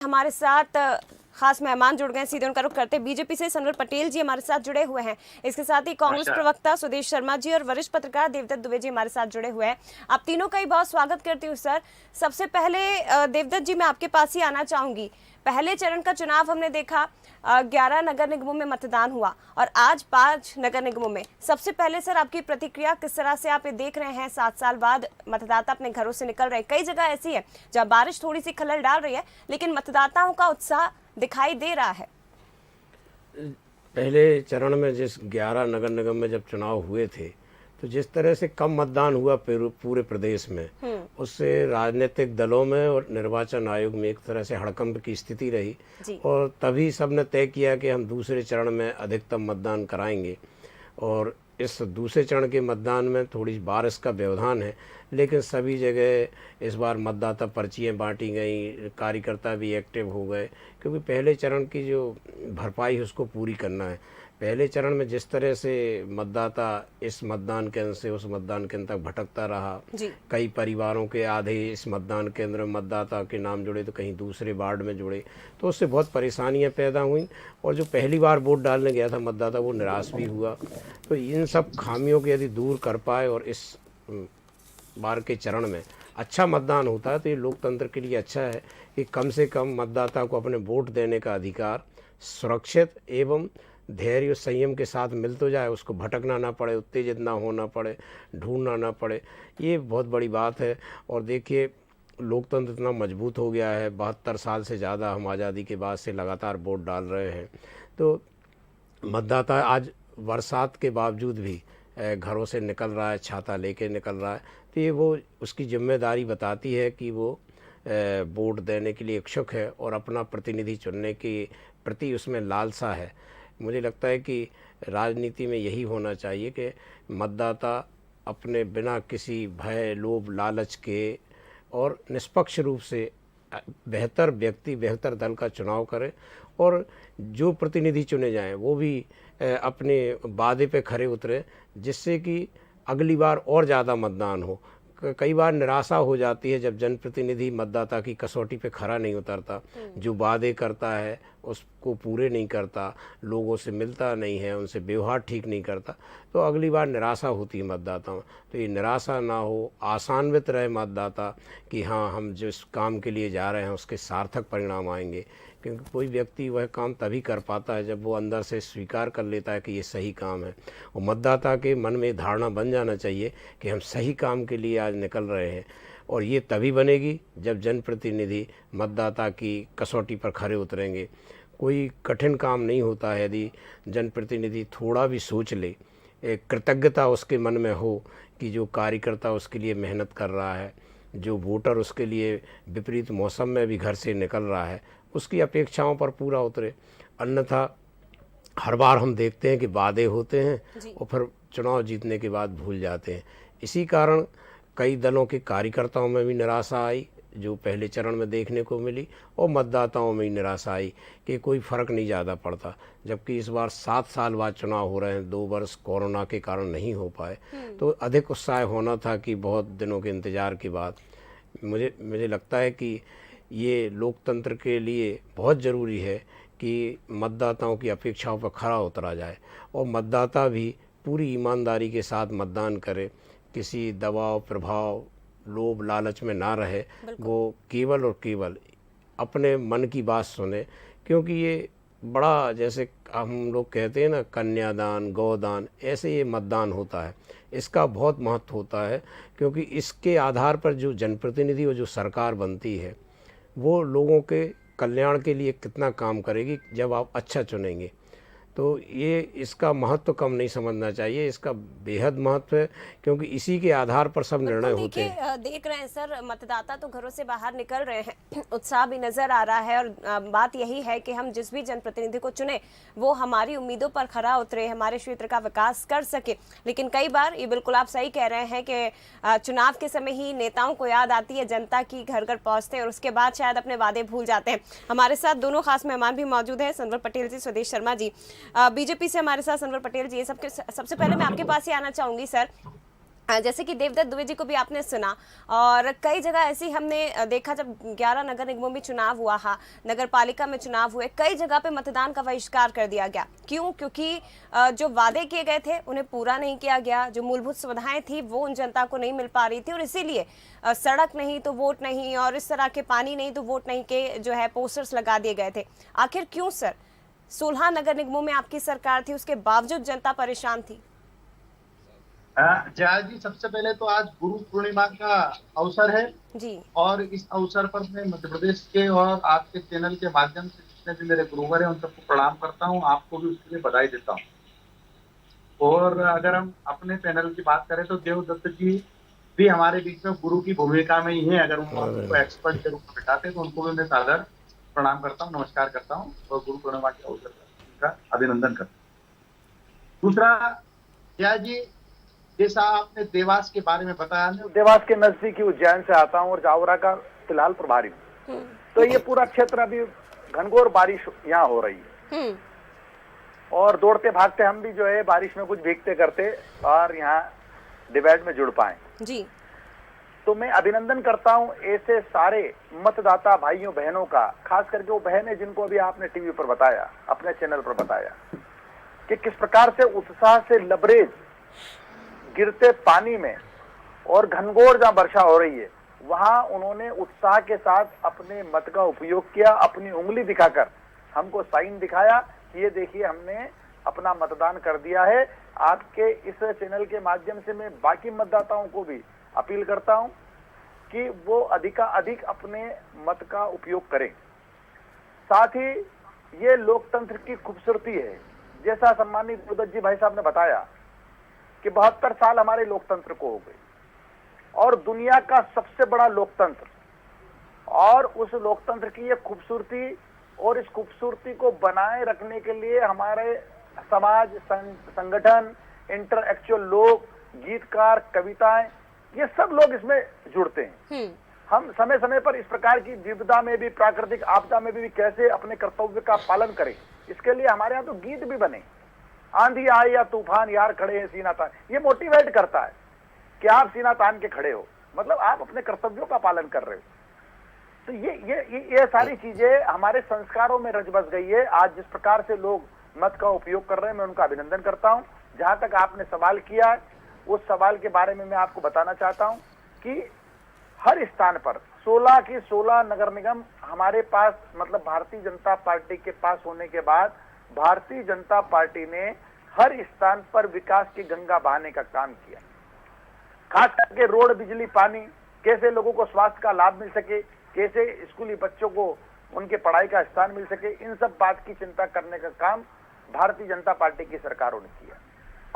हमारे साथ खास मेहमान जुड़ गए, सीधे उनका रुख करते बीजेपी से सनवर पटेल जी हमारे साथ जुड़े हुए हैं। इसके साथ ही कांग्रेस प्रवक्ता सुदेश शर्मा जी और वरिष्ठ पत्रकार देवदत्त दुबे जी हमारे साथ जुड़े हुए हैं। आप तीनों का ही बहुत स्वागत करती हूँ सर। सबसे पहले देवदत्त जी मैं आपके पास ही आना चाहूंगी। पहले चरण का चुनाव हमने देखा, 11 नगर निगमों में मतदान हुआ और आज 5 नगर निगमों में। सबसे पहले सर आपकी प्रतिक्रिया, किस तरह से आप ये देख रहे हैं 7 साल बाद मतदाता अपने घरों से निकल रहे? कई जगह ऐसी है जहाँ बारिश थोड़ी सी खलल डाल रही है लेकिन मतदाताओं का उत्साह दिखाई दे रहा है। पहले चरण में जिस 11 नगर निगम में जब चुनाव हुए थे तो जिस तरह से कम मतदान हुआ पूरे प्रदेश में, उससे राजनीतिक दलों में और निर्वाचन आयोग में एक तरह से हड़कंप की स्थिति रही और तभी सबने तय किया कि हम दूसरे चरण में अधिकतम मतदान कराएंगे। और इस दूसरे चरण के मतदान में थोड़ी बारिश का व्यवधान है, लेकिन सभी जगह इस बार मतदाता पर्चियाँ बांटी गई, कार्यकर्ता भी एक्टिव हो गए, क्योंकि पहले चरण की जो भरपाई है उसको पूरी करना है। पहले चरण में जिस तरह से मतदाता इस मतदान केंद्र से उस मतदान केंद्र तक भटकता रहा, कई परिवारों के आधे इस मतदान केंद्र में मतदाता के नाम जुड़े तो कहीं दूसरे वार्ड में जुड़े, तो उससे बहुत परेशानियां पैदा हुई और जो पहली बार वोट डालने गया था मतदाता वो निराश भी हुआ। तो इन सब खामियों को यदि दूर कर पाए और इस बार के चरण में अच्छा मतदान होता है तो ये लोकतंत्र के लिए अच्छा है कि कम से कम मतदाता को अपने वोट देने का अधिकार सुरक्षित एवं धैर्य और संयम के साथ मिल तो जाए, उसको भटकना ना पड़े, उत्तेजित ना होना पड़े, ढूंढना ना पड़े। ये बहुत बड़ी बात है। और देखिए लोकतंत्र इतना मजबूत हो गया है, 72 साल से ज़्यादा हम आज़ादी के बाद से लगातार वोट डाल रहे हैं। तो मतदाता आज बरसात के बावजूद भी घरों से निकल रहा है, छाता लेके निकल रहा है, तो ये वो उसकी जिम्मेदारी बताती है कि वो वोट देने के लिए इच्छुक है और अपना प्रतिनिधि चुनने के प्रति उसमें लालसा है। मुझे लगता है कि राजनीति में यही होना चाहिए कि मतदाता अपने बिना किसी भय, लोभ, लालच के और निष्पक्ष रूप से बेहतर व्यक्ति, बेहतर दल का चुनाव करे और जो प्रतिनिधि चुने जाएं वो भी अपने वादे पे खरे उतरे, जिससे कि अगली बार और ज़्यादा मतदान हो। कई बार निराशा हो जाती है जब जनप्रतिनिधि मतदाता की कसौटी पे खरा नहीं उतरता, जो वादे करता है उसको पूरे नहीं करता, लोगों से मिलता नहीं है, उनसे व्यवहार ठीक नहीं करता, तो अगली बार निराशा होती है मतदाताओं। तो ये निराशा ना हो, आशान्वित रहे मतदाता कि हाँ हम जिस काम के लिए जा रहे हैं उसके सार्थक परिणाम आएंगे, क्योंकि कोई व्यक्ति वह काम तभी कर पाता है जब वो अंदर से स्वीकार कर लेता है कि ये सही काम है। और मतदाता के मन में धारणा बन जाना चाहिए कि हम सही काम के लिए आज निकल रहे हैं, और ये तभी बनेगी जब जनप्रतिनिधि मतदाता की कसौटी पर खरे उतरेंगे। कोई कठिन काम नहीं होता है यदि जनप्रतिनिधि थोड़ा भी सोच ले, एक कृतज्ञता उसके मन में हो कि जो कार्यकर्ता उसके लिए मेहनत कर रहा है, जो वोटर उसके लिए विपरीत मौसम में भी घर से निकल रहा है, उसकी अपेक्षाओं पर पूरा उतरे। अन्यथा हर बार हम देखते हैं कि वादे होते हैं और फिर चुनाव जीतने के बाद भूल जाते हैं। इसी कारण कई दलों के कार्यकर्ताओं में भी निराशा आई जो पहले चरण में देखने को मिली, और मतदाताओं में ही निराशा आई कि कोई फ़र्क नहीं ज़्यादा पड़ता। जबकि इस बार 7 साल बाद चुनाव हो रहे हैं, 2 वर्ष कोरोना के कारण नहीं हो पाए, तो अधिक उत्साह होना था कि बहुत दिनों के इंतज़ार के बाद। मुझे लगता है कि ये लोकतंत्र के लिए बहुत ज़रूरी है कि मतदाताओं की अपेक्षाओं पर खरा उतरा जाए और मतदाता भी पूरी ईमानदारी के साथ मतदान करे, किसी दबाव, प्रभाव, लोभ, लालच में ना रहे, वो केवल और केवल अपने मन की बात सुने। क्योंकि ये बड़ा, जैसे हम लोग कहते हैं ना, कन्यादान, गौदान, ऐसे ये मतदान होता है। इसका बहुत महत्व होता है, क्योंकि इसके आधार पर जो जनप्रतिनिधि और जो सरकार बनती है वो लोगों के कल्याण के लिए कितना काम करेगी जब आप अच्छा चुनेंगे। तो ये इसका महत्व कम नहीं समझना चाहिए, इसका बेहद महत्व है, क्योंकि इसी के आधार पर सब निर्णय होते हैं। देख रहे हैं सर, मतदाता तो घरों से बाहर निकल रहे हैं, उत्साह भी नजर आ रहा है और बात यही है कि हम जिस भी जनप्रतिनिधि को चुने वो हमारी उम्मीदों पर खरा उतरे, हमारे क्षेत्र का विकास कर सके। लेकिन कई बार ये बिल्कुल आप सही कह रहे हैं कि चुनाव के समय ही नेताओं को याद आती है जनता की, घर घर पहुंचते हैं और उसके बाद शायद अपने वादे भूल जाते हैं। हमारे साथ दोनों खास मेहमान भी मौजूद हैं, सनवर पटेल जी, सुदेश शर्मा जी। बीजेपी से हमारे साथ सनवर पटेल जी। सबसे पहले मैं आपके पास ही आना चाहूंगी सर। जैसे कि देवदत्त दुबे जी को भी आपने सुना, और कई जगह ऐसी हमने देखा जब 11 नगर निगमों में चुनाव हुआ है, नगर पालिका में चुनाव हुए, कई जगह पे मतदान का बहिष्कार कर दिया गया। क्यों? क्योंकि जो वादे किए गए थे उन्हें पूरा नहीं किया गया, जो मूलभूत सुविधाएं थी वो उन जनता को नहीं मिल पा रही थी, और इसीलिए सड़क नहीं तो वोट नहीं, और इस तरह के पानी नहीं तो वोट नहीं के जो है पोस्टर्स लगा दिए गए थे। आखिर क्यों सर? 16 नगर निगमों में आपकी सरकार थी, उसके बावजूद जनता परेशान थी। जया जी, सबसे पहले तो आज गुरु पूर्णिमा का अवसर है जी। और इस अवसर पर मैं मध्य प्रदेश के और आपके चैनल के माध्यम से जितने भी मेरे गुरुवर हैं उन सबको प्रणाम करता हूं, आपको भी उसके लिए बधाई देता हूं। और अगर हम अपने पैनल की बात करें तो देवदत्त जी भी हमारे बीच में गुरु की भूमिका में ही है। अगर उनको एक्सपर्ट के रूप में बिठाते तो उनको भी मैं सादर प्रणाम करता हूँ, नमस्कार करता हूँ और गुरु पूर्णिमा के अवसर पर उनका अभिनंदन करता हूँ। दूसरा, जया जी, जैसा आपने देवास के बारे में बताया, देवास के नजदीकी उज्जैन से आता हूँ और जावरा का फिलहाल प्रभारी हूँ। तो ये पूरा क्षेत्र अभी घनघोर बारिश यहाँ हो रही है और दौड़ते भागते हम भी जो है बारिश में कुछ भीगते करते और यहाँ डिबेट में जुड़ पाए जी। तो मैं अभिनंदन करता हूँ ऐसे सारे मतदाता भाइयों बहनों का, खास करके वो बहनें जिनको अभी आपने टीवी पर बताया, अपने चैनल पर बताया कि किस प्रकार से उत्साह से लबरेज गिरते पानी में और घनघोर जहां वर्षा हो रही है वहां उन्होंने उत्साह के साथ अपने मत का उपयोग किया, अपनी उंगली दिखाकर हमको साइन दिखाया कि ये देखिए हमने अपना मतदान कर दिया है। आपके इस चैनल के माध्यम से मैं बाकी मतदाताओं को भी अपील करता हूं कि वो अधिकाधिक अपने मत का उपयोग करें। साथ ही ये लोकतंत्र की खूबसूरती है, जैसा सम्मानित देवदत्त जी भाई साहब ने बताया कि 72 साल हमारे लोकतंत्र को हो गए और दुनिया का सबसे बड़ा लोकतंत्र, और उस लोकतंत्र की ये खूबसूरती और इस खूबसूरती को बनाए रखने के लिए हमारे समाज, संगठन, इंटरएक्चुअल लोग, गीतकार, कविताएं, ये सब लोग इसमें जुड़ते हैं। हम समय समय पर इस प्रकार की विपदा में भी, प्राकृतिक आपदा में भी कैसे अपने कर्तव्य का पालन करें, इसके लिए हमारे यहाँ तो गीत भी बने, आंधी आए या तूफान यार खड़े हैं सीना तान। ये मोटिवेट करता है कि आप सीना तान के खड़े हो, मतलब आप अपने कर्तव्यों का पालन कर रहे हो। तो ये सारी चीजें हमारे संस्कारों में रच बस गई है। आज जिस प्रकार से लोग मत का उपयोग कर रहे हैं मैं उनका अभिनंदन करता हूं। जहां तक आपने सवाल किया उस सवाल के बारे में मैं आपको बताना चाहता हूं कि हर स्थान पर 16 की 16 नगर निगम हमारे पास, मतलब भारतीय जनता पार्टी के पास होने के बाद भारतीय जनता पार्टी ने हर स्थान पर विकास की गंगा बहाने का काम किया। खास करके रोड, बिजली, पानी, कैसे लोगों को स्वास्थ्य का लाभ मिल सके, कैसे स्कूली बच्चों को उनके पढ़ाई का स्थान मिल सके, इन सब बात की चिंता करने का काम भारतीय जनता पार्टी की सरकारों ने किया।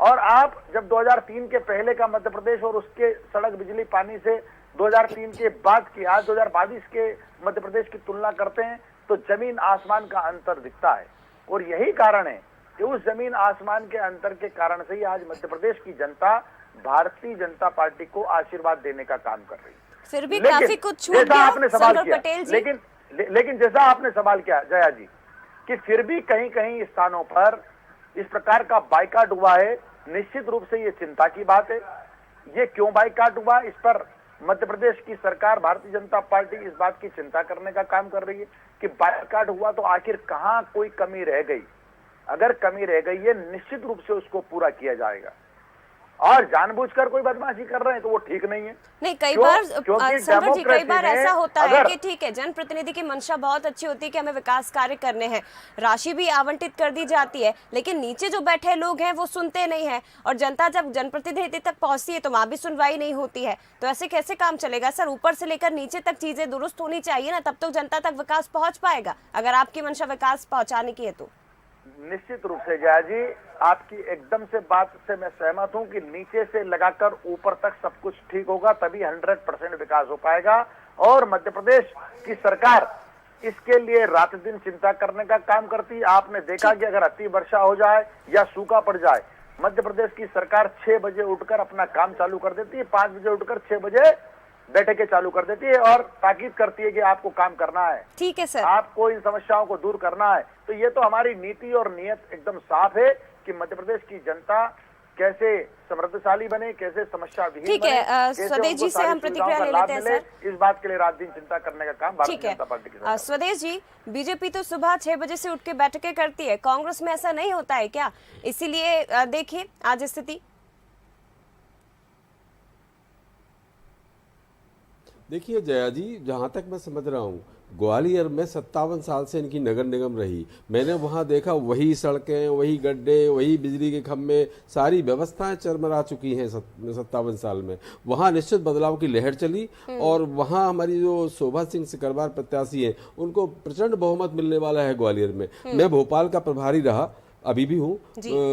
और आप जब 2003 के पहले का मध्य प्रदेश और उसके सड़क, बिजली, पानी से 2003 के बाद की आज 2022 के मध्य प्रदेश की तुलना करते हैं तो जमीन आसमान का अंतर दिखता है। और यही कारण है कि उस जमीन आसमान के अंतर के कारण से ही आज मध्य प्रदेश की जनता भारतीय जनता पार्टी को आशीर्वाद देने का काम कर रही है। फिर भी काफी कुछ छूट गया, आपने सवाल किया, पटेल जी। लेकिन जैसा आपने सवाल किया जया जी कि फिर भी कहीं कहीं स्थानों पर इस प्रकार का बाइकाट हुआ है, निश्चित रूप से ये चिंता की बात है। ये क्यों बाइकाट हुआ, इस पर मध्य प्रदेश की सरकार, भारतीय जनता पार्टी इस बात की चिंता करने का काम कर रही है कि बाइकाट हुआ तो आखिर कहां कोई कमी रह गई। अगर कमी रह गई है निश्चित रूप से उसको पूरा किया जाएगा। और जानबूझकर कोई बदमाशी कर रहे हैं तो वो ठीक नहीं है। नहीं, कई बार संकट जी, कई बार ऐसा होता है कि ठीक है, जनप्रतिनिधि की मंशा बहुत अच्छी होती है कि हमें विकास कार्य करने हैं, राशि भी आवंटित कर दी जाती है, लेकिन नीचे जो बैठे लोग हैं वो सुनते नहीं है, और जनता जब जनप्रतिनिधि तक पहुंचती है तो वहां भी सुनवाई नहीं होती है। तो ऐसे कैसे काम चलेगा सर? ऊपर से लेकर नीचे तक चीजें दुरुस्त होनी चाहिए ना, तब तो जनता तक विकास पहुंच पाएगा, अगर आपकी मंशा विकास पहुंचाने की है तो। निश्चित रूप से जया जी, आपकी एकदम से बात से मैं सहमत हूं कि नीचे से लगाकर ऊपर तक सब कुछ ठीक होगा, तभी 100% विकास हो पाएगा। और मध्य प्रदेश की सरकार इसके लिए रात दिन चिंता करने का काम करती है। आपने देखा कि अगर अति वर्षा हो जाए या सूखा पड़ जाए, मध्य प्रदेश की सरकार 6 बजे उठकर अपना काम चालू कर देती है, 5 बजे उठकर 6 बजे बैठकें चालू कर देती है और ताकीद करती है कि आपको काम करना है, ठीक है सर, आपको इन समस्याओं को दूर करना है। तो ये तो हमारी नीति और नियत एकदम साफ है कि मध्य प्रदेश की जनता कैसे समृद्धशाली बने, कैसे समस्या विहीन ठीक बने, है, कैसे स्वदेश उनको जी से सारी हम प्रतिक्रिया सुविधाओं का ले लाभ लेते हैं, मिले, इस बात के लिए रात दिन चिंता करने का काम भारतीय ठीक है। जनता पार्टी की सरकार है। स्वदेश जी, बीजेपी तो सुबह 6 बजे से उठ के बैठकें करती है, कांग्रेस में ऐसा नहीं होता है क्या? इसीलिए देखिए आज स्थिति। देखिए जया जी, जहाँ तक मैं समझ रहा हूँ, ग्वालियर में 57 साल से इनकी नगर निगम रही। मैंने वहाँ देखा वही सड़कें, वही गड्ढे, वही बिजली के खम्भे, सारी व्यवस्थाएं चरमरा चुकी हैं 57 साल में। वहाँ निश्चित बदलाव की लहर चली और वहाँ हमारी जो शोभा सिंह सिकरवार प्रत्याशी हैं, उनको प्रचंड बहुमत मिलने वाला है ग्वालियर में। मैं भोपाल का प्रभारी रहा, अभी भी हूँ।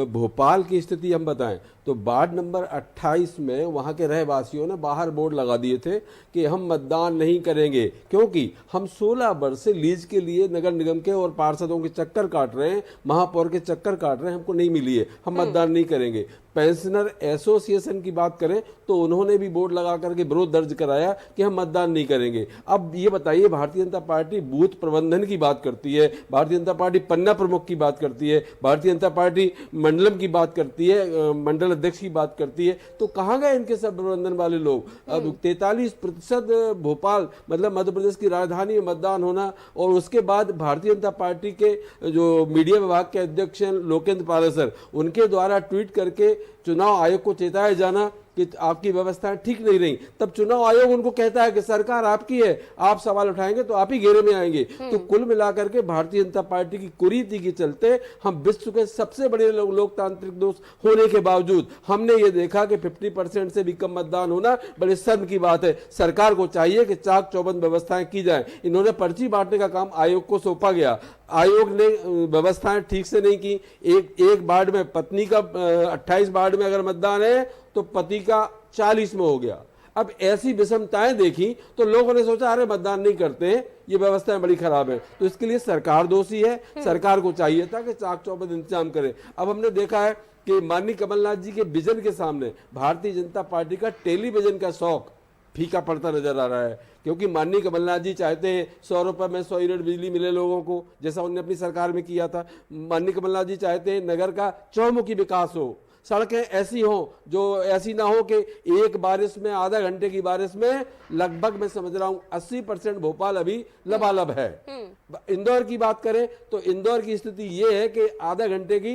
भोपाल की स्थिति हम बताएं तो वार्ड नंबर 28 में वहाँ के रहवासियों ने बाहर बोर्ड लगा दिए थे कि हम मतदान नहीं करेंगे, क्योंकि हम 16 वर्ष से लीज के लिए नगर निगम के और पार्षदों के चक्कर काट रहे हैं, महापौर के चक्कर काट रहे हैं, हमको नहीं मिली है, हम मतदान नहीं करेंगे। पेंशनर एसोसिएशन की बात करें तो उन्होंने भी बोर्ड लगा करके विरोध दर्ज कराया कि हम मतदान नहीं करेंगे। अब ये बताइए, भारतीय जनता पार्टी बूथ प्रबंधन की बात करती है, भारतीय जनता पार्टी पन्ना प्रमुख की बात करती है, भारतीय जनता पार्टी मंडलम की बात करती है, मंडल अध्यक्ष की बात करती है, तो कहाँ गए इनके सब प्रबंधन वाले लोग? अब 43% भोपाल मतलब मध्य प्रदेश की राजधानी में मतदान होना, और उसके बाद भारतीय जनता पार्टी के जो मीडिया विभाग के अध्यक्ष हैं लोकेंद्र पालेसर, उनके द्वारा ट्वीट करके चुनाव आयोग को चेताया जाना कि आपकी व्यवस्थाएं ठीक नहीं रही। तब चुनाव आयोग उनको कहता है कि सरकार आपकी है, आप सवाल उठाएंगे तो आप ही घेरे में आएंगे। तो कुल मिलाकर के भारतीय जनता पार्टी की कुरीति के चलते हम विश्व के सबसे बड़े लोकतांत्रिक दोष होने के बावजूद हमने ये देखा कि 50% से भी कम मतदान होना बड़े शर्म की बात है। सरकार को चाहिए कि चाक चौबंद व्यवस्थाएं की जाए। इन्होंने पर्ची बांटने का काम आयोग को सौंपा गया, आयोग ने व्यवस्थाएं ठीक से नहीं की। एक वार्ड में पत्नी का 28 वार्ड में अगर मतदान है तो पति का 40 में हो गया। अब ऐसी विषमताएं देखी तो लोगों ने सोचा अरे मतदान नहीं करते हैं, ये व्यवस्थाएं बड़ी खराब है। तो इसके लिए सरकार दोषी है, सरकार को चाहिए था कि चाक चौबंद इंतजाम करे। अब हमने देखा है कि माननीय कमलनाथ जी के विजन के सामने भारतीय जनता पार्टी का टेलीविजन का शौक फीका पड़ता नजर आ रहा है, क्योंकि माननीय कमलनाथ जी चाहते हैं 100 रुपये में 100 यूनिट बिजली मिले लोगों को, जैसा उन्होंने अपनी सरकार में किया था। माननीय कमलनाथ जी चाहते हैं नगर का चौमुखी विकास हो, सड़कें ऐसी हो जो ऐसी ना हो कि एक बारिश में, आधा घंटे की बारिश में लगभग मैं समझ रहा हूं 80% भोपाल अभी लबालब है। इंदौर की बात करें तो इंदौर की स्थिति ये है कि आधा घंटे की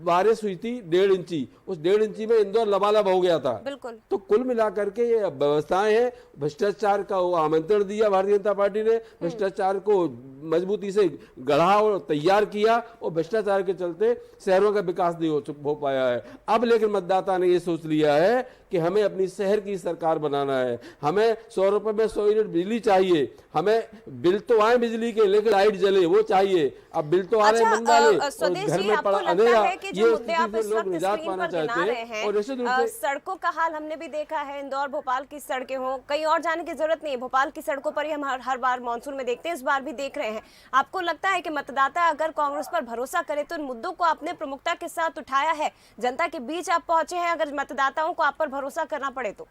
बारिश हुई थी 1.5 इंची, उस 1.5 इंची में इंदौर लबालब हो गया था। बिल्कुल। तो कुल मिलाकर के ये व्यवस्थाएं हैं। भ्रष्टाचार का वो आमंत्रण दिया भारतीय जनता पार्टी ने, भ्रष्टाचार को मजबूती से गढ़ा और तैयार किया, और भ्रष्टाचार के चलते शहरों का विकास नहीं हो पाया है। अब लेकिन मतदाता ने ये सोच लिया है कि हमें अपनी शहर की सरकार बनाना है, हमें 100 रुपए में 100 यूनिट बिजली चाहिए, हमें बिल तो आए बिजली के लेकिन लाइट जले वो चाहिए। अब बिल तो आ रहे हैं मंगाले और घर में पड़ा अंधेरा, ये स्थिति से लोग निजात पाना चाहते हैं। और निश्चित रूप से सड़कों का हाल हमने भी देखा है, इंदौर भोपाल की सड़कें हो, कहीं और जाने की जरूरत नहीं है, भोपाल की सड़कों पर ही हम हर बार मानसून में देखते हैं, इस बार भी देख रहे हैं। आपको लगता है कि मतदाता अगर कांग्रेस पर भरोसा करे तो इन मुद्दों को आपने प्रमुखता के साथ उठाया है, जनता के बीच आप पहुंचे हैं, अगर मतदाताओं को आप पर भरोसा करना पड़े तो?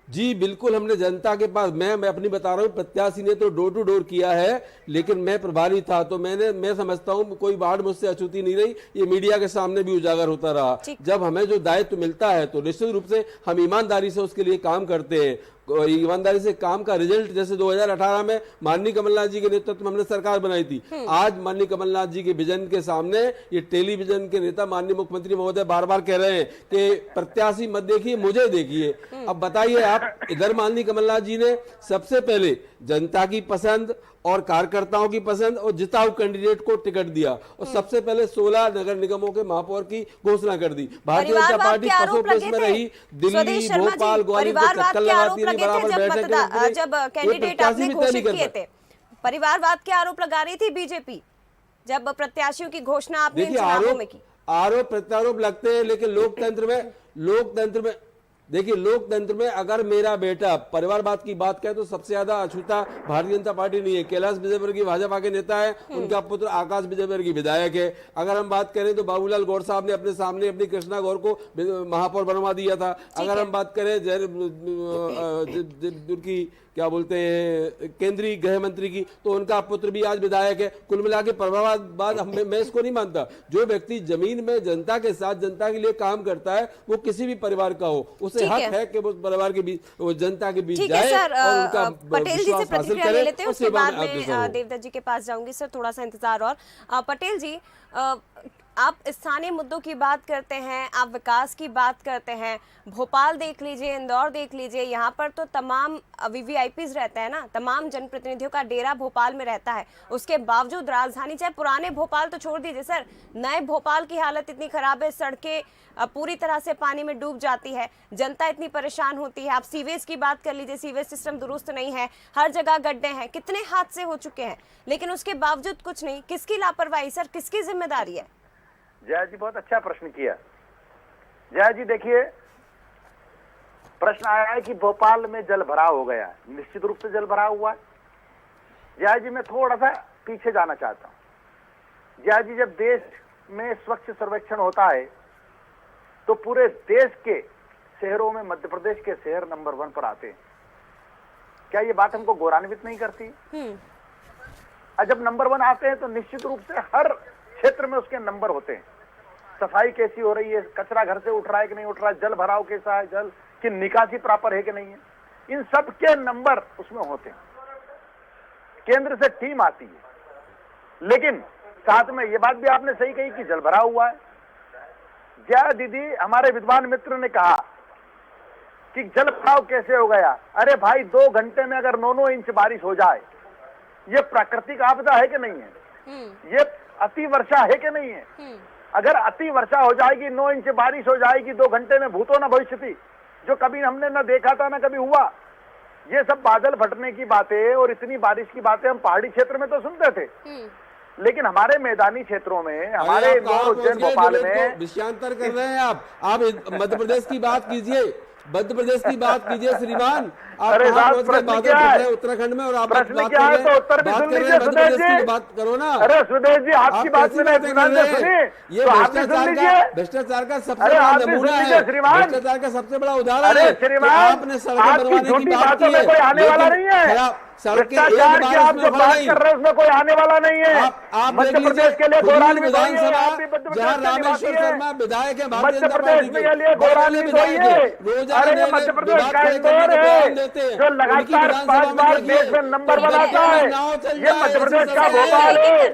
जी बिल्कुल, हमने जनता के पास, मैं अपनी बता रहा हूँ, प्रत्याशी ने तो डोर टू डोर किया है, लेकिन मैं प्रभारी था तो मैं समझता हूँ कोई वार्ड मुझसे अछूती नहीं रही। ये मीडिया के सामने भी उजागर होता रहा। जब हमें जो दायित्व मिलता है तो निश्चित रूप से हम ईमानदारी से उसके लिए काम करते हैं। ईमानदारी से काम का रिजल्ट, जैसे 2018 में माननीय कमलनाथ जी के नेतृत्व में हमने सरकार बनाई थी, आज माननीय कमलनाथ जी के विजन के सामने ये टेलीविजन के नेता माननीय मुख्यमंत्री महोदय बार बार कह रहे हैं कि प्रत्याशी मत देखिए, मुझे देखिए। अब बताइए आप, इधर माननीय कमलनाथ जी ने सबसे पहले जनता की पसंद और कार्यकर्ताओं की पसंद और जिताऊ कैंडिडेट को टिकट दिया, और सबसे पहले 16 नगर निगमों के महापौर की घोषणा कर दी। भारतीय जनता पार्टी पसोपेश में रही, दिल्ली, भोपाल, ग्वालियर में चक्कर लगाती रही, बराबर बैठक जब कैंडिडेट आपने घोषित किए थे, परिवारवाद के आरोप लगा रही थी बीजेपी जब प्रत्याशियों की घोषणा आपने इन चुनावों में की। आरोप प्रत्यारोप लगते हैं, लेकिन लोकतंत्र में देखिए, लोकतंत्र में अगर मेरा बेटा परिवारवाद की बात कहे तो सबसे ज्यादा अछूता भारतीय जनता पार्टी नहीं है। कैलाश विजयवर्गीय भाजपा के नेता है, उनका पुत्र आकाश विजयवर्गीय विधायक है। अगर हम बात करें तो बाबूलाल गौर साहब ने अपने सामने अपनी कृष्णा गौर को महापौर बनवा दिया था। अगर हम बात करें क्या बोलते हैं केंद्रीय गृह मंत्री की, तो उनका पुत्र भी आज विधायक है। कुल मिला के प्रभाववाद मैं इसको नहीं मानता। जो व्यक्ति जमीन में जनता के साथ जनता के लिए काम करता है वो किसी भी परिवार का हो, उसे हक है कि वो परिवार के बीच, वो जनता के बीच जाए और उनका पटेल जी से विश्वास हासिल प्रतिक्रिया ले करे। लेते हैं, उसके बाद में देवदत्त जी के पास जाऊंगी। सर थोड़ा सा इंतजार और पटेल जी, आप स्थानीय मुद्दों की बात करते हैं, आप विकास की बात करते हैं, भोपाल देख लीजिए, इंदौर देख लीजिए, यहाँ पर तो तमाम वीवीआईपीज रहते हैं ना, तमाम जनप्रतिनिधियों का डेरा भोपाल में रहता है। उसके बावजूद राजधानी, चाहे पुराने भोपाल तो छोड़ दीजिए सर, नए भोपाल की हालत इतनी खराब है, सड़कें पूरी तरह से पानी में डूब जाती है, जनता इतनी परेशान होती है। आप सीवेज की बात कर लीजिए, सीवेज सिस्टम दुरुस्त नहीं है, हर जगह गड्ढे हैं, कितने हादसे हो चुके हैं, लेकिन उसके बावजूद कुछ नहीं। किसकी लापरवाही सर, किसकी जिम्मेदारी है? जया जी बहुत अच्छा प्रश्न किया। जया जी देखिए, प्रश्न आया है कि भोपाल में जल भराव हो गया। निश्चित रूप से जल भराव हुआ है। जया जी मैं थोड़ा सा पीछे जाना चाहता हूं। जया जी, जब देश में स्वच्छ सर्वेक्षण होता है तो पूरे देश के शहरों में मध्य प्रदेश के शहर नंबर 1 पर आते हैं। क्या ये बात हमको गौरवान्वित नहीं करती? और जब नंबर 1 आते हैं तो निश्चित रूप से हर क्षेत्र में उसके नंबर होते हैं। सफाई कैसी हो रही है, कचरा घर से उठ रहा है कि नहीं उठ रहा है, जल भराव कैसा है, जल की निकासी प्रॉपर है कि नहीं है, इन सब के नंबर उसमें होते हैं। केंद्र से टीम आती है, लेकिन साथ में ये बात भी आपने सही कही कि जल भराव हुआ है। जया दीदी, हमारे विद्वान मित्र ने कहा कि जल भराव कैसे हो गया। अरे भाई, 2 घंटे में अगर 9-9 इंच बारिश हो जाए, ये प्राकृतिक आपदा है कि नहीं है? ये अति वर्षा है कि नहीं है? अगर अति वर्षा हो जाएगी, 9 इंच बारिश हो जाएगी 2 घंटे में, भूतो न भविष्यति, जो कभी हमने न देखा था न कभी हुआ। ये सब बादल फटने की बातें और इतनी बारिश की बातें हम पहाड़ी क्षेत्र में तो सुनते थे, लेकिन हमारे मैदानी क्षेत्रों में, हमारे इंदौर, उज्जैन, भोपाल में विषयांतर कर रहे हैं आप मध्य प्रदेश की बात कीजिए, मध्य प्रदेश की बात कीजिए श्रीमान। आप अरे कहाँ साहब, पहुंच गए? बादल फट रहे उत्तराखंड में और आप बात प्रश्न क्या है तो उत्तर भी सुन लीजिए सुदेश जी। बात करो ना। अरे सुदेश जी, आपकी बात में सुनी ये तो आप भी सुन लीजिए। भ्रष्टाचार का सबसे अरे बड़ा आप भी सुन नमूना लीजिए है, श्रीमान। भ्रष्टाचार का सबसे बड़ा उदाहरण अरे है। श्रीमान, आपने सड़कें आपकी बनवाने की झूठी बात बातों की में है, कोई आने वाला नहीं है। भ्रष्टाचार की आप जो बात कर रहे हैं उसमें कोई आने वाला नहीं है। मध्य प्रदेश के लिए गौरवान्वित होइए, आप भी मध्य प्रदेश जहाँ के रामेश्वर निवासी शर्मा हैं। विधायक है मध्य प्रदेश में के लिए गौरवान्वित होइए। अरे ये मध्य प्रदेश का इंदौर है जो लगातार 5 बार देश में नंबर 1 आता है। ये मध्य प्रदेश का भोपाल है।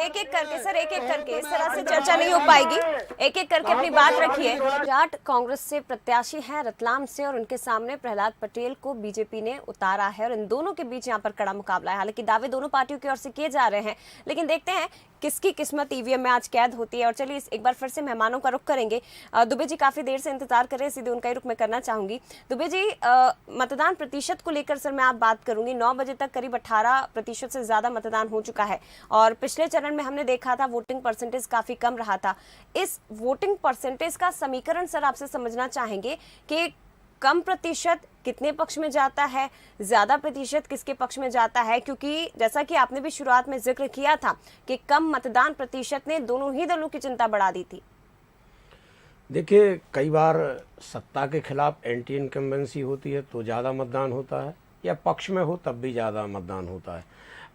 एक एक करके सर, एक एक करके, इस तरह से चर्चा नहीं हो पाएगी। एक एक करके अपनी बात रखिए। जाट कांग्रेस से प्रत्याशी हैं रतलाम से, और उनके सामने प्रहलाद पटेल को बीजेपी ने उतारा है, और इन दोनों के बीच यहाँ पर कड़ा मुकाबला है। हालांकि दावे दोनों पार्टियों की ओर से किए जा रहे हैं, लेकिन देखते हैं किसकी किस्मत ईवीएम में आज कैद होती है। और चलिए एक बार फिर से मेहमानों का रुख करेंगे। दुबे जी काफी देर से इंतजार कर रहे हैं, सीधे उनका ही रुख मैं करना चाहूंगी। दुबे जी, मतदान प्रतिशत को लेकर सर मैं आप बात करूंगी। 9 बजे तक करीब 18% से ज्यादा मतदान हो चुका है, और पिछले चरण में हमने देखा था वोटिंग परसेंटेज काफी कम रहा था। इस वोटिंग परसेंटेज का समीकरण सर आपसे समझना चाहेंगे कि कम प्रतिशत कितने पक्ष में जाता है, ज्यादा प्रतिशत किसके पक्ष में जाता है, क्योंकि जैसा कि आपने भी शुरुआत में जिक्र किया था कि कम मतदान प्रतिशत ने दोनों ही दलों की चिंता बढ़ा दी थी। देखिए, कई बार सत्ता के खिलाफ एंटी इनकम्बेंसी होती है तो ज़्यादा मतदान होता है, या पक्ष में हो तब भी ज़्यादा मतदान होता है।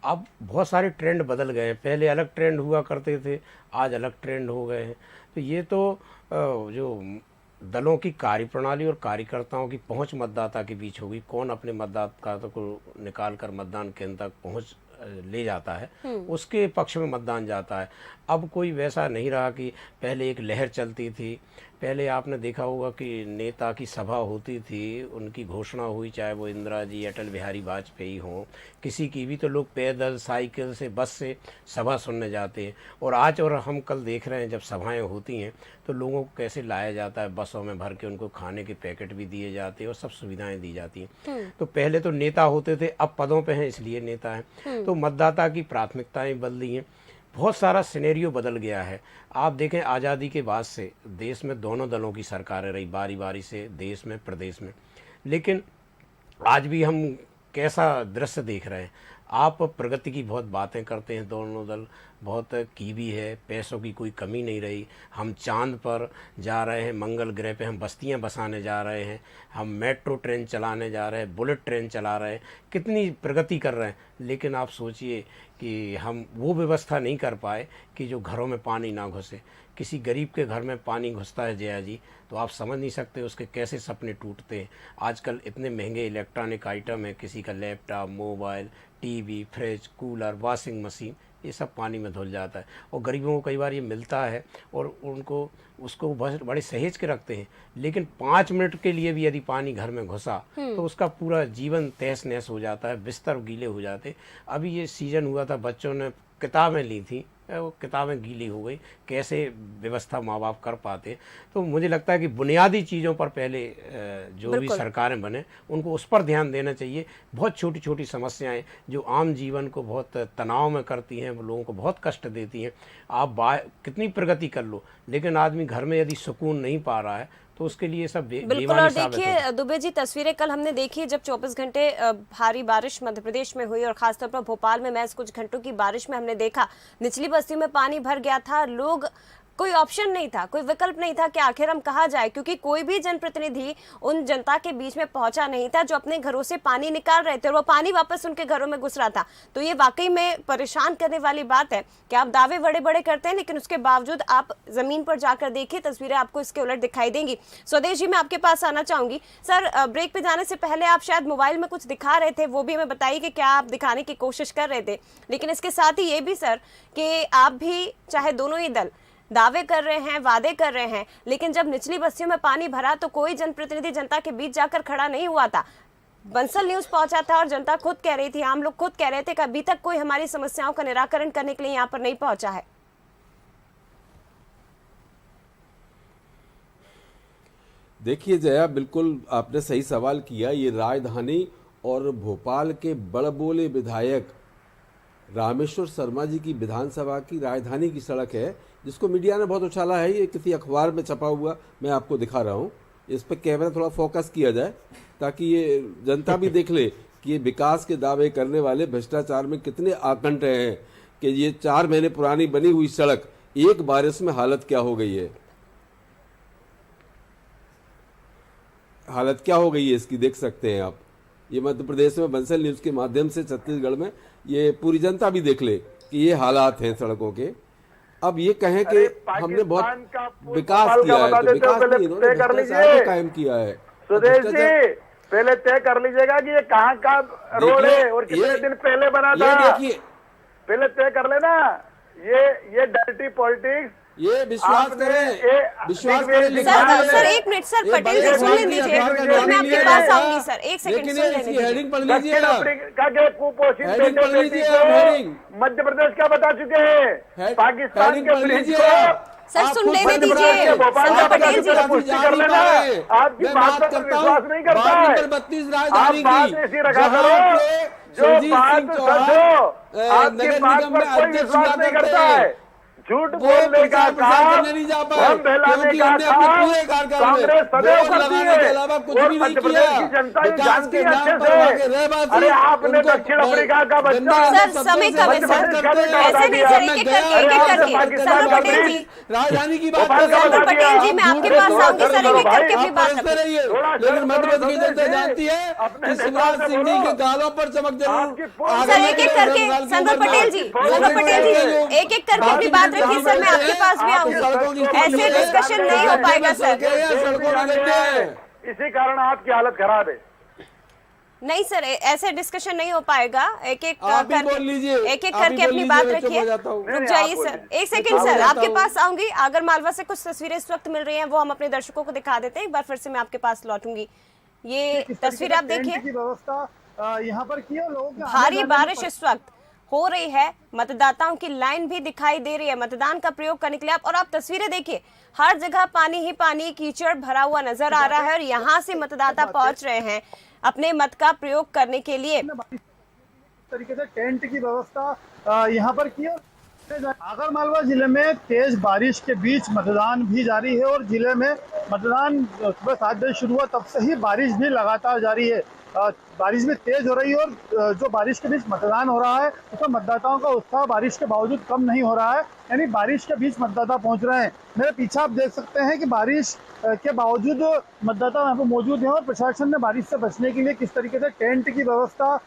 अब बहुत सारे ट्रेंड बदल गए हैं। पहले अलग ट्रेंड हुआ करते थे, आज अलग ट्रेंड हो गए हैं। तो ये तो जो दलों की कार्यप्रणाली और कार्यकर्ताओं की पहुंच मतदाता के बीच होगी, कौन अपने मतदाता को निकाल कर मतदान केंद्र तक पहुंच ले जाता है, उसके पक्ष में मतदान जाता है। अब कोई वैसा नहीं रहा कि पहले एक लहर चलती थी। पहले आपने देखा होगा कि नेता की सभा होती थी, उनकी घोषणा हुई, चाहे वो इंदिरा जी, अटल बिहारी वाजपेयी हों, किसी की भी, तो लोग पैदल, साइकिल से, बस से सभा सुनने जाते हैं। और आज और हम कल देख रहे हैं जब सभाएं होती हैं तो लोगों को कैसे लाया जाता है, बसों में भर के उनको खाने के पैकेट भी दिए जाते हैं और सब सुविधाएं दी जाती हैं। तो पहले तो नेता होते थे, अब पदों पे हैं इसलिए नेता हैं। तो मतदाता की प्राथमिकताएं बदली हैं, बहुत सारा सिनेरियो बदल गया है। आप देखें, आज़ादी के बाद से देश में दोनों दलों की सरकारें रही बारी बारी से, देश में, प्रदेश में, लेकिन आज भी हम कैसा दृश्य देख रहे हैं। आप प्रगति की बहुत बातें करते हैं दोनों दल, बहुत कीवी है, पैसों की कोई कमी नहीं रही। हम चांद पर जा रहे हैं, मंगल ग्रह पे हम बस्तियां बसाने जा रहे हैं, हम मेट्रो ट्रेन चलाने जा रहे हैं, बुलेट ट्रेन चला रहे हैं, कितनी प्रगति कर रहे हैं। लेकिन आप सोचिए कि हम वो व्यवस्था नहीं कर पाए कि जो घरों में पानी ना घुसे। किसी गरीब के घर में पानी घुसता है जया जी, तो आप समझ नहीं सकते उसके कैसे सपने टूटते हैं। आजकल इतने महंगे इलेक्ट्रॉनिक आइटम है, किसी का laptop, mobile, TV, fridge, cooler, washing machine, ये सब पानी में धुल जाता है। और गरीबों को कई बार ये मिलता है और उनको उसको बड़े सहेज के रखते हैं, लेकिन 5 मिनट के लिए भी यदि पानी घर में घुसा तो उसका पूरा जीवन तहस नहस हो जाता है, बिस्तर गीले हो जाते। अभी ये सीजन हुआ था, बच्चों ने किताबें ली थी, वो किताबें गीली हो गई, कैसे व्यवस्था माँ बाप कर पाते। तो मुझे लगता है कि बुनियादी चीज़ों पर पहले जो भी सरकारें बने उनको उस पर ध्यान देना चाहिए। बहुत छोटी छोटी समस्याएं जो आम जीवन को बहुत तनाव में करती हैं, वो लोगों को बहुत कष्ट देती हैं। आप कितनी प्रगति कर लो, लेकिन आदमी घर में यदि सुकून नहीं पा रहा है तो उसके लिए सब बिल्कुल। और देखिए दुबे जी, तस्वीरें कल हमने देखी जब 24 घंटे भारी बारिश मध्य प्रदेश में हुई और खासतौर पर भोपाल में महज कुछ घंटों की बारिश में हमने देखा निचली बस्तियों में पानी भर गया था। लोग, कोई ऑप्शन नहीं था, कोई विकल्प नहीं था कि आखिर हम कहाँ जाए, क्योंकि कोई भी जनप्रतिनिधि उन जनता के बीच में पहुंचा नहीं था जो अपने घरों से पानी निकाल रहे थे और वो पानी वापस उनके घरों में घुस रहा था। तो ये वाकई में परेशान करने वाली बात है कि आप दावे बड़े बड़े करते हैं, लेकिन उसके बावजूद आप जमीन पर जाकर देखिए, तस्वीरें आपको इसके उलट दिखाई देंगी। स्वदेश जी, मैं आपके पास आना चाहूंगी। सर, ब्रेक पे जाने से पहले आप शायद मोबाइल में कुछ दिखा रहे थे, वो भी हमें बताइए कि क्या आप दिखाने की कोशिश कर रहे थे। लेकिन इसके साथ ही ये भी सर कि आप भी, चाहे दोनों ही दल दावे कर रहे हैं, वादे कर रहे हैं, लेकिन जब निचली बस्तियों में पानी भरा तो कोई जनप्रतिनिधि जनता के बीच जाकर खड़ा नहीं हुआ था। बंसल न्यूज पहुंचा था और जनता खुद कह रही थी, आम लोग खुद कह रहे थे कि अभी तक कोई हमारी समस्याओं का निराकरण करने के लिए यहाँ पर नहीं पहुंचा है। देखिए जया, बिल्कुल आपने सही सवाल किया। ये राजधानी और भोपाल के बड़बोले विधायक रामेश्वर शर्मा जी की विधानसभा की राजधानी की सड़क है, जिसको मीडिया ने बहुत उछाला है। ये किसी अखबार में छपा हुआ मैं आपको दिखा रहा हूँ। इस पर कैमरा थोड़ा फोकस किया जाए ताकि ये जनता भी देख ले कि ये विकास के दावे करने वाले भ्रष्टाचार में कितने आकंठ हैं कि ये 4 महीने पुरानी बनी हुई सड़क एक बारिश में हालत क्या हो गई है। हालत क्या हो गई है इसकी देख सकते हैं आप। ये मध्य प्रदेश में बंसल न्यूज के माध्यम से छत्तीसगढ़ में ये पूरी जनता भी देख ले कि ये हालात हैं सड़कों के। अब ये कहें कि हमने बहुत विकास किया है, तो विकास नहीं, इन्होंने भ्रष्टाचार को कायम किया है। सुदेश जी, पहले तय कर लीजिएगा कि ये कहाँ का रोड है और कितने दिन पहले बना था। देखिए, पहले तय कर लेना। ये डर्टी पॉलिटिक्स, ये विश्वास करें, विश्वास करें। सर एक मिनट, सर पटेल जी सुन लीजिए, मैं आपके पास आऊंगी सर, एक सेकंड सुन लेने हेडिंग पढ़ लीजिए। अफ्रीका के कुपोषित बेटी को मध्य प्रदेश का बता चुके हैं, पाकिस्तान के ब्रिज को। सर सुन लेने दीजिए संदीप पटेल जी। पुष्टि कर लेना। आपकी बात पर विश्वास नहीं करता है। 32 राजधानी बात ऐसी रखा करो जो बात सच हो। आपकी बात पर कोई विश्वास नहीं करता है। झूठ बोलने का काम, भ्रम फैलाने का काम कांग्रेस सदैव करती है और मध्य प्रदेश की जनता ये जानती है अच्छे से। अरे आपने दक्षिण अफ्रीका का बच्चा, सर समय कम है सर, ऐसे नहीं सर, एक एक करके संदीप पटेल जी, राजधानी की बात संदीप पटेल जी मैं आपके पास आऊंगी सर, एक एक करके अपनी बात रखिए। लेकिन मध्य प्रदेश की जनता जानती है कि शिवराज सिंह जी के गालों पर चमक जरूर। सर एक एक करके संदीप पटेल जी, एक एक करके अपनी बात रखिए सर, मैं आपके पास भी आऊंगी। ऐसे डिस्कशन नहीं हो पाएगा सर। इसी कारण आपकी हालत खराब है। नहीं सर, ऐसे डिस्कशन नहीं हो पाएगा। एक एक करके अपनी बात रखिए। रुक जाइए सर, एक सेकंड सर, आपके पास आऊंगी। आगर मालवा से कुछ तस्वीरें इस वक्त मिल रही हैं, वो हम अपने दर्शकों को दिखा देते हैं। एक बार फिर से मैं आपके पास लौटूंगी। ये तस्वीर आप देखिए, यहाँ पर किया लोग भारी बारिश इस वक्त हो रही है, मतदाताओं की लाइन भी दिखाई दे रही है मतदान का प्रयोग करने के लिए। और आप तस्वीरें देखिए, हर जगह पानी ही पानी, कीचड़ भरा हुआ नजर आ रहा है और यहाँ से मतदाता पहुंच रहे हैं अपने मत का प्रयोग करने के लिए। तरीके से टेंट की व्यवस्था यहाँ पर की। आगरमालवा जिले में तेज बारिश के बीच मतदान भी जारी है और जिले में मतदान सुबह 7 बजे शुरू हुआ, तब से ही बारिश भी लगातार जारी है। बारिश भी तेज हो रही है और जो बारिश के बीच मतदान हो रहा है उसमें मतदाताओं का उत्साह बारिश के बावजूद कम नहीं हो रहा है, यानी बारिश के बीच मतदाता पहुंच रहे हैं। मेरे पीछे आप देख सकते हैं कि बारिश के बावजूद मतदाता यहाँ पर मौजूद हैं और प्रशासन ने बारिश से बचने के लिए किस तरीके से टेंट की व्यवस्था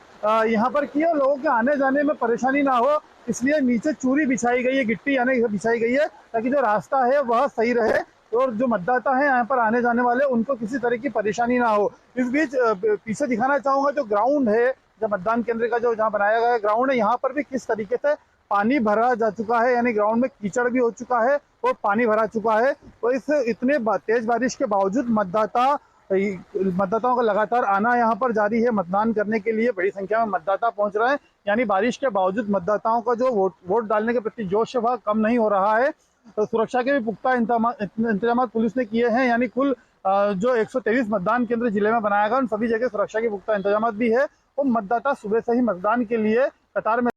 यहाँ पर की है। लोगों के आने जाने में परेशानी ना हो इसलिए नीचे चूरी बिछाई गई है, गिट्टी यानी बिछाई गई है, ताकि जो रास्ता है वह सही रहे और जो मतदाता है यहाँ पर आने जाने वाले उनको किसी तरह की परेशानी ना हो। इस बीच पीछे दिखाना चाहूंगा जो ग्राउंड है, जो मतदान केंद्र का जो जहाँ बनाया गया ग्राउंड है, यहाँ पर भी किस तरीके से पानी भरा जा चुका है, यानी ग्राउंड में कीचड़ भी हो चुका है और पानी भरा चुका है। तो इस इतने तेज बारिश के बावजूद मतदाताओं का लगातार आना यहाँ पर जारी है। मतदान करने के लिए बड़ी संख्या में मतदाता पहुंच रहे हैं, यानी बारिश के बावजूद मतदाताओं का जो वोट डालने के प्रति जोश है वह कम नहीं हो रहा है। तो सुरक्षा के भी पुख्ता इंतजाम पुलिस ने किए हैं, यानी कुल जो 123 मतदान केंद्र जिले में बनाया गया उन सभी जगह सुरक्षा के पुख्ता इंतजाम भी है और मतदाता सुबह से ही मतदान के लिए कतार में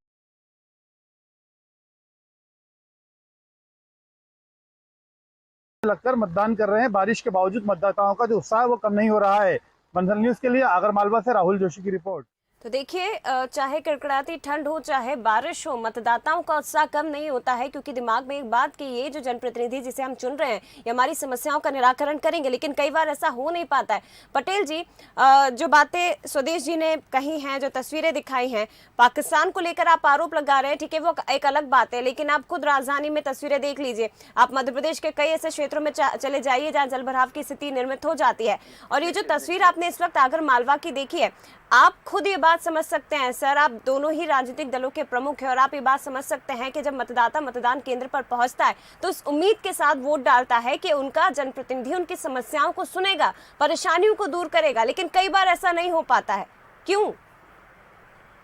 लगकर मतदान कर रहे हैं। बारिश के बावजूद मतदाताओं का जो उत्साह है वो कम नहीं हो रहा है। बंसल न्यूज के लिए आगरमालवा से राहुल जोशी की रिपोर्ट। तो देखिए, चाहे कड़कड़ाती ठंड हो चाहे बारिश हो, मतदाताओं का उत्साह कम नहीं होता है, क्योंकि दिमाग में एक बात कि ये जो जनप्रतिनिधि जिसे हम चुन रहे हैं ये हमारी समस्याओं का निराकरण करेंगे, लेकिन कई बार ऐसा हो नहीं पाता है। पटेल जी, जो बातें स्वदेश जी ने कही हैं, जो तस्वीरें दिखाई हैं, पाकिस्तान को लेकर आप आरोप लगा रहे हैं, ठीक है, वो एक अलग बात है, लेकिन आप खुद राजधानी में तस्वीरें देख लीजिए। आप मध्य प्रदेश के कई ऐसे क्षेत्रों में चले जाइए जहाँ जलभराव की स्थिति निर्मित हो जाती है। और ये जो तस्वीर आपने इस वक्त आगरमालवा की देखी है, आप खुद ये बात समझ सकते हैं सर, आप दोनों ही राजनीतिक दलों के प्रमुख हैं और आप ये बात समझ सकते हैं कि जब मतदाता मतदान केंद्र पर पहुंचता है तो उस उम्मीद के साथ वोट डालता है कि उनका जनप्रतिनिधि उनकी समस्याओं को सुनेगा, परेशानियों को दूर करेगा, लेकिन कई बार ऐसा नहीं हो पाता है। क्यों?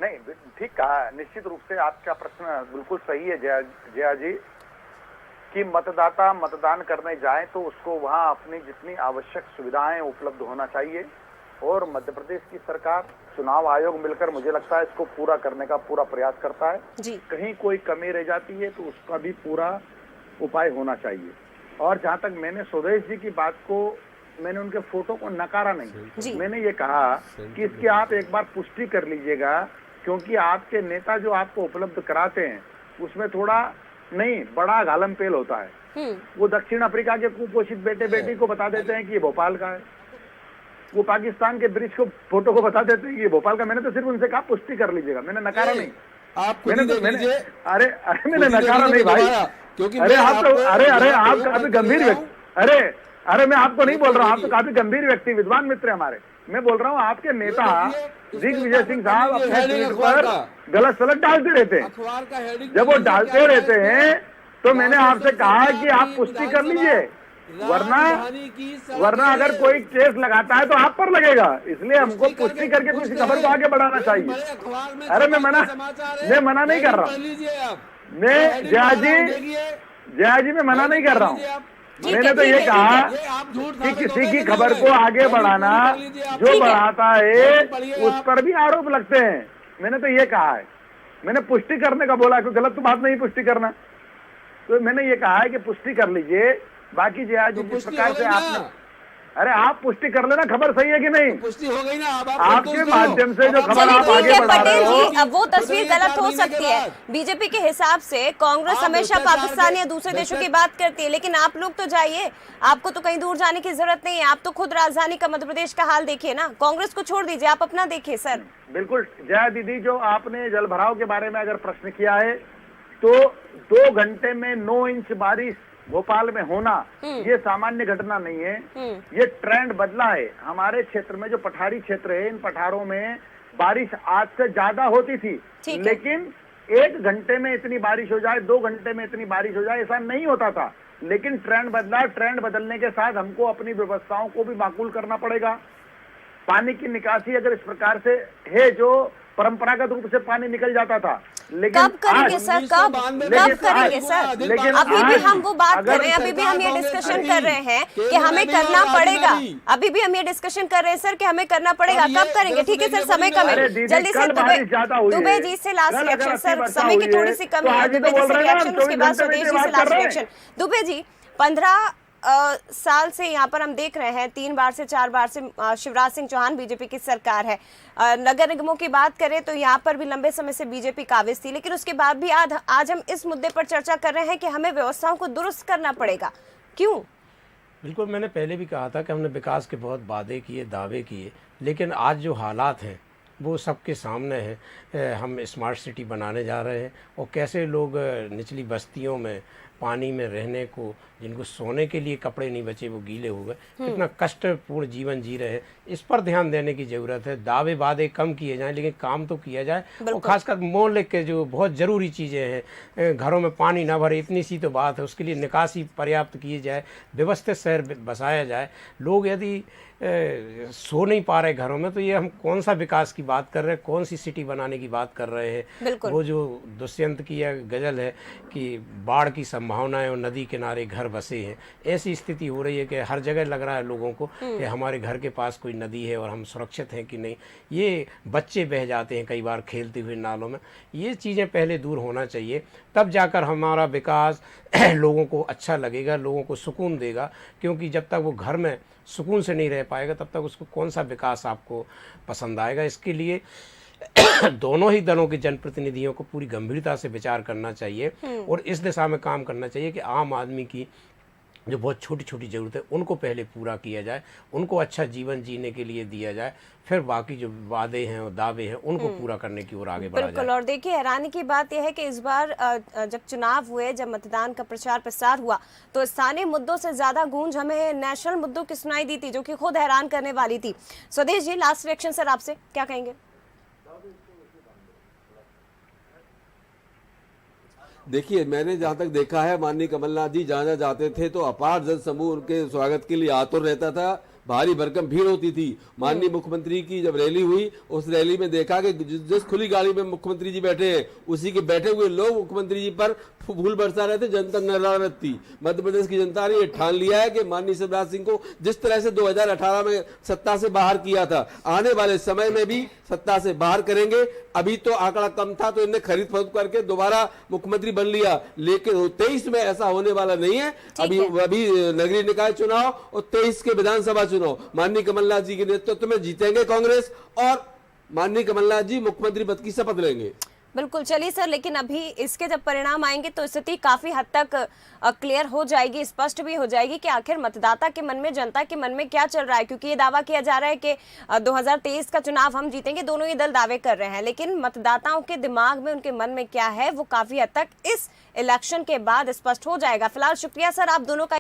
नहीं, ठीक कहा। निश्चित रूप से आपका प्रश्न बिल्कुल सही है जया जी, कि मतदाता मतदान करने जाए तो उसको वहां अपनी जितनी आवश्यक सुविधाएं उपलब्ध होना चाहिए और मध्य प्रदेश की सरकार, चुनाव आयोग मिलकर मुझे लगता है इसको पूरा करने का पूरा प्रयास करता है जी। कहीं कोई कमी रह जाती है तो उसका भी पूरा उपाय होना चाहिए। और जहां तक मैंने स्वदेश जी की बात को, मैंने उनके फोटो को नकारा नहीं, मैंने ये कहा कि इसकी आप एक बार पुष्टि कर लीजिएगा, क्योंकि आपके नेता जो आपको उपलब्ध कराते हैं उसमें थोड़ा नहीं बड़ा गालम पेल होता है। वो दक्षिण अफ्रीका के कुपोषित बेटे बेटी को बता देते हैं कि ये भोपाल का है, वो पाकिस्तान के ब्रिज को फोटो को बता देते हैं कि ये भोपाल का। मैंने तो सिर्फ उनसे कहा पुष्टि कर लीजिएगा, मैंने नकारा नहीं। आप मैंने मैंने नकारा नहीं भाई, क्योंकि अरे आप तो आप काफी गंभीर व्यक्ति, अरे मैं आपको नहीं बोल रहा हूँ, आप तो काफी गंभीर व्यक्ति, विद्वान मित्र हमारे। मैं बोल रहा हूँ आपके नेता दिग्विजय सिंह साहब अपने ट्वीट पर गलत सलत डालते रहते हैं। जब वो डालते रहते हैं तो मैंने आपसे कहा कि आप पुष्टि कर लीजिए, वरना अगर कोई केस लगाता है तो आप पर लगेगा, इसलिए हमको पुष्टि करके किसी खबर को आगे बढ़ाना चाहिए। अरे मैं मना नहीं कर रहा, मैं जया जी मैं मना नहीं कर रहा हूँ। मैंने तो ये कहा कि किसी की खबर को आगे बढ़ाना, जो बढ़ाता है उस पर भी आरोप लगते हैं। मैंने तो ये कहा है, मैंने पुष्टि करने का बोला, कोई गलत तो बात नहीं पुष्टि करना, तो मैंने ये कहा है कि पुष्टि कर लीजिए। बाकी जो आज जिस प्रकार से आपने, अरे आप पुष्टि कर लेना खबर सही है कि नहीं, पुष्टि हो गई ना। अब आपके माध्यम से जो खबर आप आगे बढ़ा रहे हो, अब वो तस्वीर गलत हो सकती है। बीजेपी के हिसाब से कांग्रेस हमेशा पाकिस्तान या दूसरे देशों की बात करती है, लेकिन आप लोग तो जाइए, आपको तो कहीं दूर जाने की जरूरत नहीं है। आप तो खुद राजधानी का मध्य प्रदेश का हाल देखिए ना, कांग्रेस को छोड़ दीजिए, आप अपना देखिए सर। बिल्कुल जया दीदी, जो आपने जल भराव के बारे में अगर प्रश्न किया है तो 2 घंटे में 9 इंच बारिश भोपाल में होना ये सामान्य घटना नहीं है, ये ट्रेंड बदला है। हमारे क्षेत्र में जो पठारी क्षेत्र है, इन पठारों में बारिश आज से ज्यादा होती थी, लेकिन 1 घंटे में इतनी बारिश हो जाए, 2 घंटे में इतनी बारिश हो जाए, ऐसा नहीं होता था। लेकिन ट्रेंड बदला, ट्रेंड बदलने के साथ हमको अपनी व्यवस्थाओं को भी माकूल करना पड़ेगा। पानी की निकासी अगर इस प्रकार से है, जो परंपरागत रूप से पानी निकल जाता था, लेकिन कब करेंगे आज- सर, कब लेकिन करेंगे आज- सर? लेकिन अभी भी आज हम वो बात अगर कर रहे हैं, अभी भी हम ये सरकार डिस्कशन कांग्रेस कर रहे हैं कि केंद्र हमें में भी करना और राज्य में पड़ेगा। भी। अभी भी हम ये डिस्कशन कर रहे हैं सर कि हमें करना पड़ेगा। और कब ये करेंगे? ठीक है सर, समय कम अरे है। दीदी, जल्दी से कल बारिश ज्यादा हुई है। दुबे जी से लास्ट कल रिएक्शन अगर सर, वर्षा समय की हुई थोड़ी है, सी कमी तो है। आज ही दुबे तो जी बोल से रहे हैं ना, रिएक्शन, उसके 24 बाद घंटे सुदेश की जी बात से कर लास्ट रहे हैं। रिएक्शन। दुबे जी, 15 साल से यहाँ पर हम देख रहे हैं 3 से 4 बार से शिवराज सिंह चौहान बीजेपी की सरकार है। नगर निगमों की बात करें तो यहाँ पर भी लंबे समय से बीजेपी काबिज थी, लेकिन उसके बाद भी आज हम इस मुद्दे पर चर्चा कर रहे हैं कि हमें व्यवस्थाओं को दुरुस्त करना पड़ेगा। क्यों? बिल्कुल, मैंने पहले भी कहा था कि हमने विकास के बहुत वादे किए, दावे किए, लेकिन आज जो हालात हैं वो सबके सामने हैं। हम स्मार्ट सिटी बनाने जा रहे हैं और कैसे लोग निचली बस्तियों में पानी में रहने को, जिनको सोने के लिए कपड़े नहीं बचे वो गीले हो गए, कितना कष्टपूर्ण जीवन जी रहे हैं। इस पर ध्यान देने की ज़रूरत है। दावे वादे कम किए जाएं लेकिन काम तो किया जाए। और ख़ासकर मौलिक के जो बहुत ज़रूरी चीज़ें हैं, घरों में पानी ना भरे, इतनी सी तो बात है, उसके लिए निकासी पर्याप्त की जाए, व्यवस्थित शहर बसाया जाए। लोग यदि सो नहीं पा रहे घरों में तो ये हम कौन सा विकास की बात कर रहे हैं, कौन सी सिटी बनाने की बात कर रहे हैं। वो जो दुष्यंत की यह गजल है कि बाढ़ की संभावनाएं और नदी किनारे घर बसे हैं, ऐसी स्थिति हो रही है कि हर जगह लग रहा है लोगों को कि हमारे घर के पास कोई नदी है और हम सुरक्षित हैं कि नहीं। ये बच्चे बह जाते हैं कई बार खेलते हुए नालों में। ये चीज़ें पहले दूर होना चाहिए, तब जाकर हमारा विकास लोगों को अच्छा लगेगा, लोगों को सुकून देगा। क्योंकि जब तक वो घर में सुकून से नहीं रह पाएगा तब तक उसको कौन सा विकास आपको पसंद आएगा। इसके लिए दोनों ही दलों के जनप्रतिनिधियों को पूरी गंभीरता से विचार करना चाहिए और इस दिशा में काम करना चाहिए कि आम आदमी की जो बहुत छोटी छोटी ज़रूरत है उनको पहले पूरा किया जाए, उनको अच्छा जीवन जीने के लिए दिया जाए, फिर बाकी जो वादे हैं और दावे हैं उनको पूरा करने की ओर आगे बढ़ा बिल्कुल। जाए। और देखिए, हैरानी की बात यह है कि इस बार जब चुनाव हुए, जब मतदान का प्रचार प्रसार हुआ, तो स्थानीय मुद्दों से ज्यादा गूंज हमें नेशनल मुद्दों की सुनाई दी थी, जो कि खुद हैरान करने वाली थी। स्वदेश जी, लास्ट रिएक्शन सर आपसे, क्या कहेंगे? देखिए, मैंने जहाँ तक देखा है, माननीय कमलनाथ जी जहाँ जहाँ जाते थे तो अपार जन समूह उनके स्वागत के लिए आतुर रहता था, भारी भरकम भीड़ होती थी। माननीय मुख्यमंत्री की जब रैली हुई, उस रैली में देखा कि जिस खुली गाड़ी में मुख्यमंत्री जी बैठे हैं, उसी के बैठे हुए लोग मुख्यमंत्री जी पर फूल बरसा रहे थे। जनता नाराज थी। मध्य प्रदेश की जनता ने ये ठान लिया है कि माननीय शिवराज सिंह को जिस तरह से 2018 में सत्ता से बाहर किया था, आने वाले समय में भी सत्ता से बाहर करेंगे। अभी तो आंकड़ा कम था तो इन्हें खरीद फरोख्त करके दोबारा मुख्यमंत्री बन लिया, लेकिन 23 में ऐसा होने वाला नहीं है। अभी नगरीय निकाय चुनाव और 23 के विधानसभा चुनाव माननीय कमलनाथ जी के नेतृत्व में जीतेंगे कांग्रेस और माननीय कमलनाथ जी मुख्यमंत्री पद की शपथ लेंगे। बिल्कुल। चलिए सर, लेकिन अभी इसके जब परिणाम आएंगे तो स्थिति काफी हद तक क्लियर हो जाएगी, स्पष्ट भी हो जाएगी कि आखिर मतदाता के मन में, जनता के मन में क्या चल रहा है। क्योंकि ये दावा किया जा रहा है कि 2023 का चुनाव हम जीतेंगे, दोनों ही दल दावे कर रहे हैं, लेकिन मतदाताओं के दिमाग में, उनके मन में क्या है, वो काफी हद तक इस इलेक्शन के बाद स्पष्ट हो जाएगा। फिलहाल शुक्रिया सर आप दोनों का।